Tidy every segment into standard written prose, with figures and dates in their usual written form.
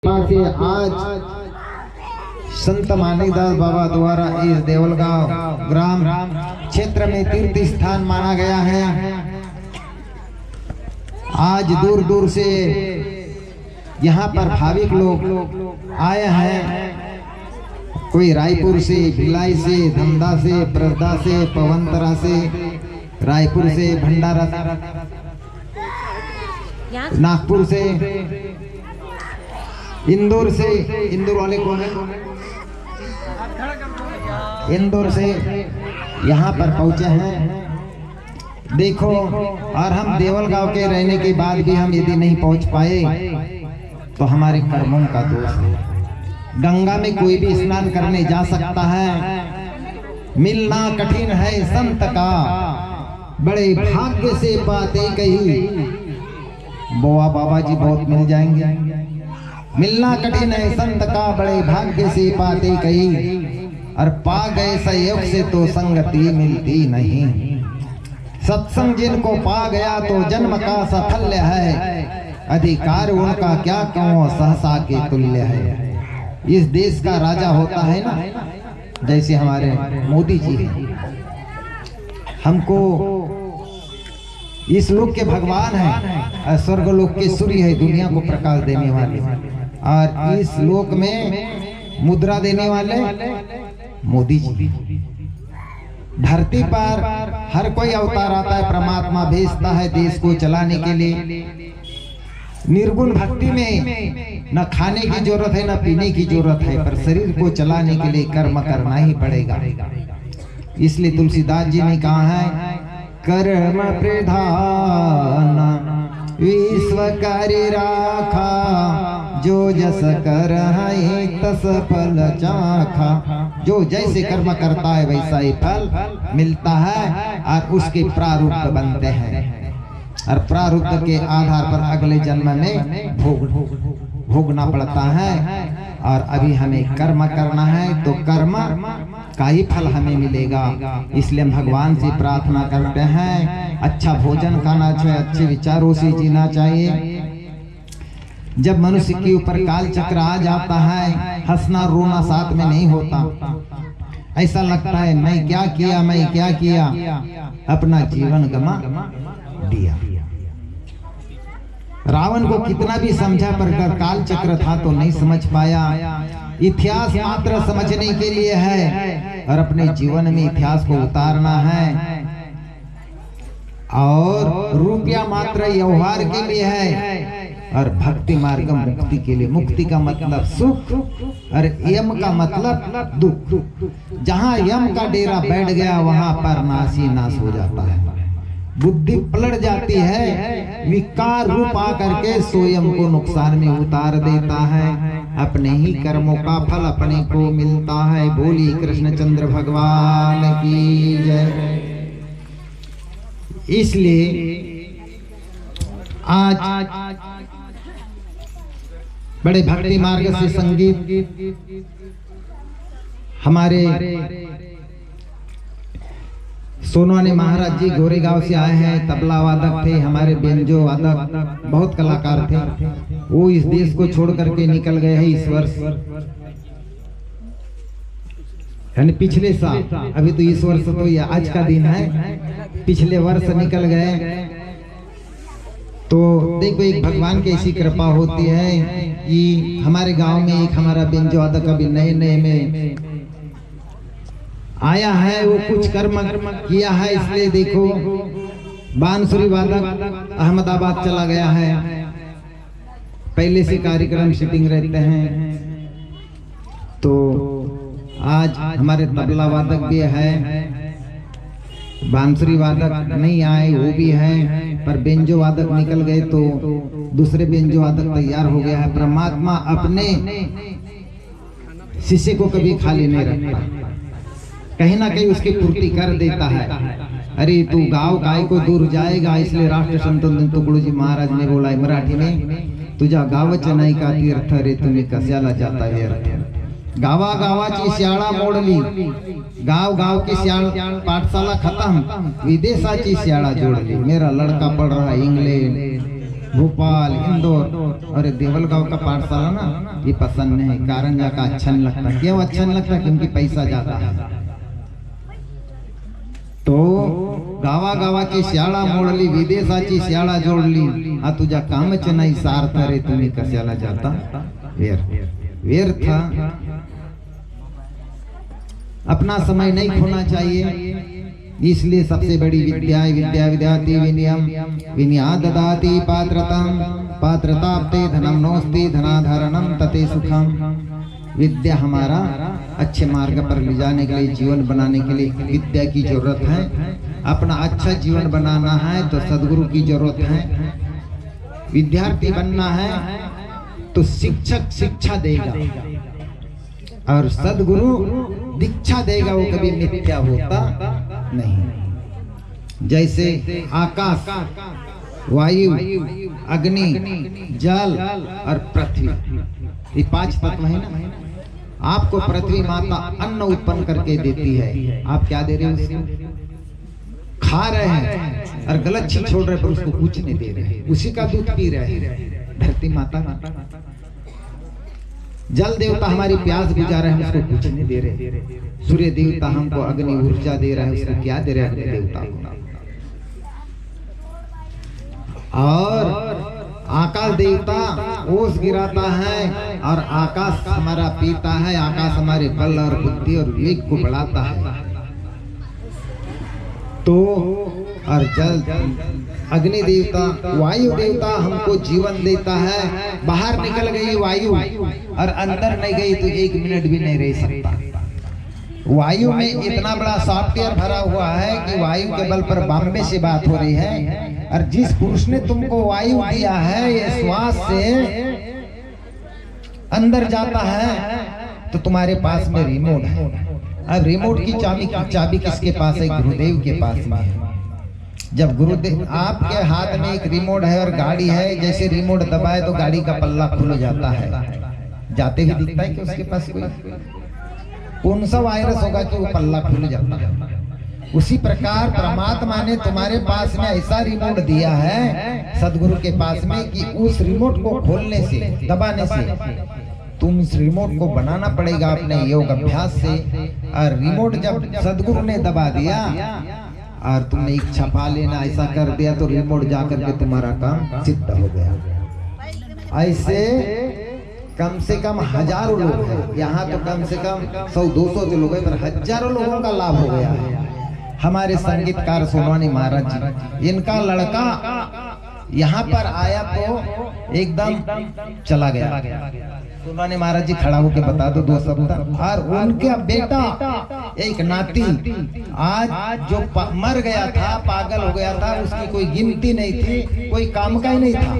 से आज संत मानिकदास बाबा द्वारा इस देवलगांव ग्राम क्षेत्र में तीर्थ स्थान माना गया है। आज दूर दूर से यहाँ पर भाविक लोग आए हैं। कोई रायपुर से, भिलाई से, धमदा से, प्रसदा से, पवनतरा से, रायपुर से, भंडारा नागपुर से, इंदौर से, इंदौर वाले कौन है? इंदौर से यहाँ पर पहुँचे हैं। देखो, और हम देवलगांव के रहने के बाद भी हम यदि नहीं पहुँच पाए तो हमारे कर्मों का दोष है। गंगा में कोई भी स्नान करने जा सकता है, मिलना कठिन है संत का, बड़े भाग्य से बातें कही। बोआ बाबा जी बहुत मिल जाएंगे। मिलना कठिन है संत का, बड़े भाग्य से बातें कही, और पा गए सहयोग से तो संगति मिलती नहीं। सत्संग जिनको पा गया तो जन्म का साफल्य है, अधिकार उनका क्या कहूं सहसा के तुल्य है। इस देश का राजा होता है ना, जैसे हमारे मोदी जी हैं, हमको इस लोक के भगवान है, स्वर्ग लोक के सूर्य है, दुनिया को प्रकाश देने वाले, और इस लोक में मुद्रा देने वाले मोदी जी। धरती पर हर कोई अवतार आता है, परमात्मा भेजता है देश को चलाने के लिए। निर्गुण भक्ति में न खाने की जरूरत है, न पीने की जरूरत है, पर शरीर को चलाने के लिए कर्म करना ही पड़ेगा। इसलिए तुलसीदास जी ने कहा है, कर्म प्रधान विश्व करि राखा, जो जस कर है तस फल चाखा। जो जैसे कर्म करता है वैसा ही फल मिलता है, और उसके प्रारूप बनते हैं, और प्रारूप के आधार पर अगले जन्म में भोगना पड़ता है। और अभी हमें कर्म करना है तो कर्म का ही फल हमें मिलेगा। इसलिए हम भगवान से प्रार्थना करते हैं, अच्छा भोजन खाना चाहिए, अच्छे विचारों से जीना चाहिए। जब मनुष्य के ऊपर काल चक्र आ जाता है, हंसना रोना साथ में नहीं होता। ऐसा लगता है मैं क्या किया, मैं क्या किया, अपना जीवन गमा दिया। रावण को कितना भी समझा पर काल चक्र था तो नहीं समझ पाया। इतिहास मात्र समझने के लिए है, और अपने जीवन में इतिहास को उतारना है। और रुपया मात्र व्यवहार के लिए है, और भक्ति मार्ग मुक्ति के लिए। मुक्ति का मतलब सुख, और यम का मतलब दुख। जहाँ यम का डेरा बैठ गया वहां पर नाश ही नाश हो जाता है। बुद्धि पलट जाती है, विकार रूप आकर के स्वयं को नुकसान में उतार देता है। अपने ही कर्मों का फल अपने को मिलता है। बोली कृष्णचंद्र भगवान की जय। इसलिए आज बड़े भक्ति मार्ग से संगीत हमारे सोनवानी महाराज जी गोरेगांव से आए हैं। तबला वादक थे, हमारे बेंजो वादक, बहुत कलाकार थे। वो इस देश को छोड़ करके निकल गए हैं इस वर्ष, यानी पिछले साल। अभी तो इस वर्ष तो ये आज का दिन है, पिछले वर्ष निकल गए। तो देखो, एक भगवान की ऐसी कृपा होती है कि हमारे गांव में एक हमारा बेंजो वादक अभी नए नए में आया है, वो कुछ कर्म किया है। इसलिए देखो, बांसुरी वादक अहमदाबाद चला गया है। पहले से कार्यक्रम शूटिंग रहते हैं। तो आज हमारे तबला वादक भी है, बांसुरी वादक नहीं आए, वो भी है, पर बेंजो वादक निकल गए तो दूसरे बेंजो वादक तैयार हो गया है। परमात्मा अपने शिष्य को कभी खाली नहीं रखता, कहीं ना कहीं उसकी पूर्ति कर देता है। अरे तू गाँव काय को दूर जाएगा, इसलिए राष्ट्र संत तुकडोजी महाराज ने बोला है मराठी में, तुझ्या गावचे नाही का तीर्थ रे तुम्ही कशाला जाता व्यर्थ। गावा गावाची शाळा मोडली, गाव गाव की शाळा पाठशाला खत्म, विदेशाची शाळा जोड़ली। मेरा लड़का पढ़ रहा है इंग्लैंड, भोपाल, इंदौर और देवलगांव का पाठशाला ना ये पसंद है, कारंजा का अच्छा नहीं लगता। क्यों अच्छा नहीं लगता? क्योंकि पैसा ज्यादा है। तो गावा गावा की शाळा मोडली, विदेशाची शाळा जोडली, हा तुझ्या कामच नाही सार्थ रे, तुम्ही कशाला जाता व्यर्थ। अपना समय नहीं खोना चाहिए, इसलिए सबसे बड़ी विद्या विद्या विद्याति विनयम विनया ददाति पात्रताम पात्रताप्ते धनम नोस्ति धनाधारणम तते सुखम। विद्या हमारा अच्छे मार्ग पर ले जाने के लिए, जीवन बनाने के लिए विद्या की जरूरत है। अपना अच्छा जीवन बनाना है तो सदगुरु की जरूरत है। विद्यार्थी बनना है तो शिक्षक शिक्षा देगा और सदगुरु दीक्षा देगा, वो कभी मिथ्या होता नहीं। जैसे आकाश, वायु, अग्नि, जल और पृथ्वी, ये 5 तत्व है ना। आपको पृथ्वी माता अन्न उत्पन्न करके देती है, आप क्या दे रहे हो उसको? खा रहे हैं और गलत चीज छोड़ रहे, पर उसको कुछ नहीं दे रहे, उसी का दूध पी रहे हैं। धरती माता, जल देवता हमारी प्यास बुझा रहे हैं, उसको कुछ नहीं दे रहे। सूर्य देवता हमको अग्नि ऊर्जा दे रहा है, उसको क्या दे रहे हैं? अग्नि देवता को। और आकाश देवता ओस गिराता है और आकाश हमारा पीता है। आकाश हमारे बल और बुद्धि और विवेक को बढ़ाता है। तो और जल अग्नि देवता, वायु देवता हमको जीवन देता है। बाहर निकल गई वायु और अंदर नहीं गई तो 1 मिनट भी नहीं रह सकता। वायु में इतना बड़ा सॉफ्टवेयर भरा हुआ है कि वायु के बल पर बॉम्बे से बात हो रही है। और जिस पुरुष ने तुमको वायु दिया है, ये श्वास से अंदर जाता है तो तुम्हारे पास में रिमोट है। अब रिमोट की चाबी किसके पास है? गुरुदेव के पास में है। जब गुरुदेव आपके हाथ में एक रिमोट है और गाड़ी है, जैसे रिमोट दबाए तो गाड़ी का पल्ला खुल जाता है। जाते ही दिखता है कि उसके पास कौन सा वायरस होगा कि वो पल्ला खुल जाता है। उसी प्रकार परमात्मा ने तुम्हारे पास में ऐसा रिमोट दिया है सदगुरु के पास में कि उस रिमोट को खोलने से, दबाने से तुम इस रिमोट को बनाना पड़ेगा अपने योग अभ्यास से। और रिमोट जब सदगुरु ने दबा दिया और तुमने इच्छा पा लेना ऐसा कर दिया तो रिमोट जाकर के तुम्हारा काम सिद्ध हो गया। ऐसे कम से कम हजारों लोग हैं यहाँ, तो कम से कम 100-200 जो लोग हैं, पर हजारों लोगों का लाभ हो गया है। हमारे संगीतकार सोनवानी महाराज जी, इनका लड़का यहाँ पर आया तो एकदम चला गया। सोनवानी महाराज जी खड़ा होके बता दो 2 शब्द। और उनका बेटा एक नाती आज जो मर गया था, पागल हो गया था, उसकी कोई गिनती नहीं थी, कोई काम का ही नहीं था।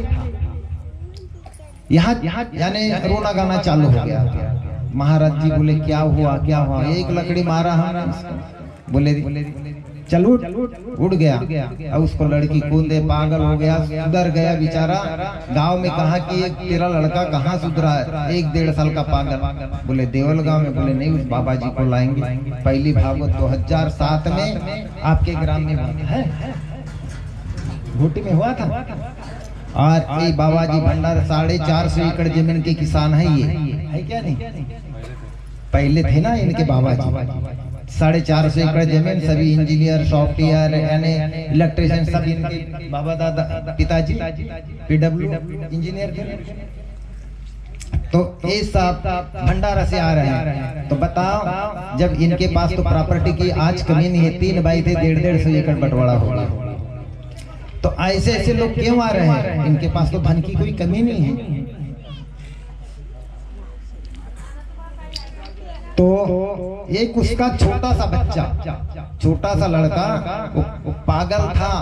यहाँ यानी रोना गाना चालू हो गया। महाराज जी बोले क्या हुआ क्या हुआ? एक लकड़ी मारा हमने उसको। बोले चल उड़ गया। अब उसको लड़की कूदे, पागल हो गया, सुधर गया बेचारा। गांव में कहा कि एक तेरा लड़का कहाँ सुधरा है? 1-1.5 साल का पागल। बोले देवलगांव में। बोले नहीं, उस बाबा जी को लाएंगे। पहली भागवत 2007 में आपके ग्राम में है, घोटी में हुआ था। और ये बाबा जी भंडार 450 एकड़ जमीन के किसान है। ये है क्या नहीं? पहले थे ना इनके बाबा जी। 450 एकड़ जमीन, सभी इंजीनियर, सॉफ्टवेयर यानी इलेक्ट्रिशियन, सब इनके बाबा दादा पिताजी PW इंजीनियर थे। तो ये सब भंडारा से आ रहे हैं। तो बताओ, जब इनके पास तो प्रॉपर्टी की आज कमी नहीं है, 3 भाई थे, 150 एकड़ बंटवारा होगा। तो ऐसे ऐसे लोग क्यों आ रहे हैं? इनके पास तो धन की कोई कमी नहीं है। तो एक उसका छोटा सा बच्चा, छोटा सा लड़का, वो पागल था,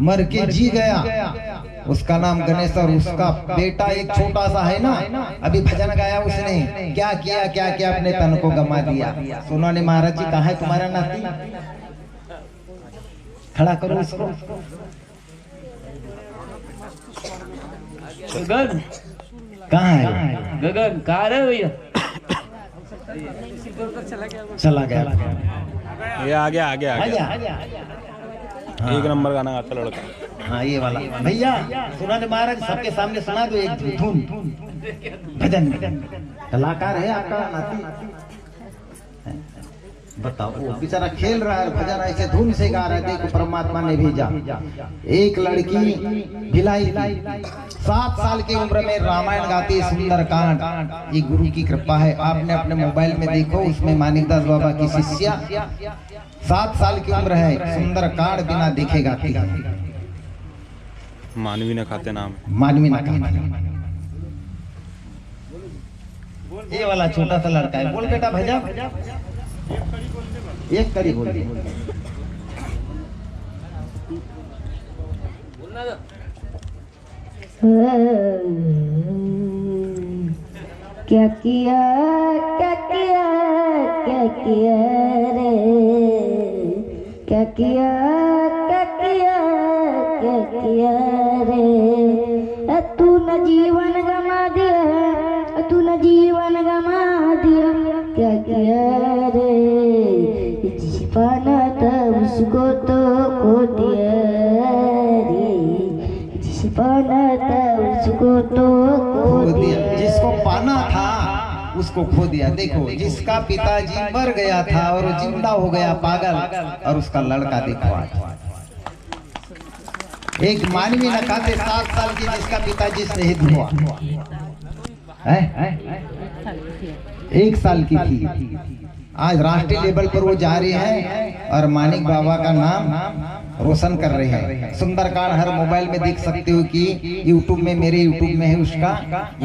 मर के जी गया। उसका नाम गणेश, और उसका बेटा एक छोटा सा है ना, अभी भजन गाया उसने, क्या किया क्या किया, अपने तन को गमा दिया। सोनवानी महाराज जी, कहाँ है तुम्हारा नाती? खड़ा करो उसको। गगन कहाँ है? गगन कहाँ है भैया? चला गया। ये आ गया। हाँ। 1 नंबर गाना गाता लड़का। हाँ ये वाला भैया सुना दे महाराज, सबके सामने सुना दो एक धुन भजन। कलाकार है आपका नाती, बताओ वो बेचारा खेल रहा है, भजन ऐसे धुन से गा रहा है। देखो परमात्मा ने भेजा एक लड़की भिलाई की 7 साल की उम्र में रामायण गाती है, सुंदरकांड। ये गुरु की कृपा है। आपने अपने मोबाइल में देखो, उसमें मानिकदास बाबा की शिष्या 7 साल की उम्र है, सुंदरकांड बिना देखे गाती है। मानवी न खाते नाम, मानवी न खाते। ये वाला छोटा सा लड़का है, बोल बेटा भजन एक कड़ी बोल दिया। क्या किया क्या किया क्या किया रे, क्या किया क्या किया क्या किया रे, तू न जीवन गमा दिया, तू न जीवन गमा दिया, क्या किया रे, जिस पाना था उसको तो खो दिया रे, जिस पाना था उसको तो खो दिया, जिसको पाना था उसको खो दिया। देखो जिसका पिताजी मर गया था और जिंदा हो गया पागल, और उसका लड़का देखो आज एक मानवी न खाते 7 साल की, जिसका पिताजी शहीद हुआ है 1 साल की थी, आज राष्ट्रीय लेवल पर वो जा रहे हैं और मानिक बाबा का नाम रोशन कर रहे हैं। सुंदरकांड हर मोबाइल में देख सकते हो कि यूट्यूब में, मेरे यूट्यूब में है उसका।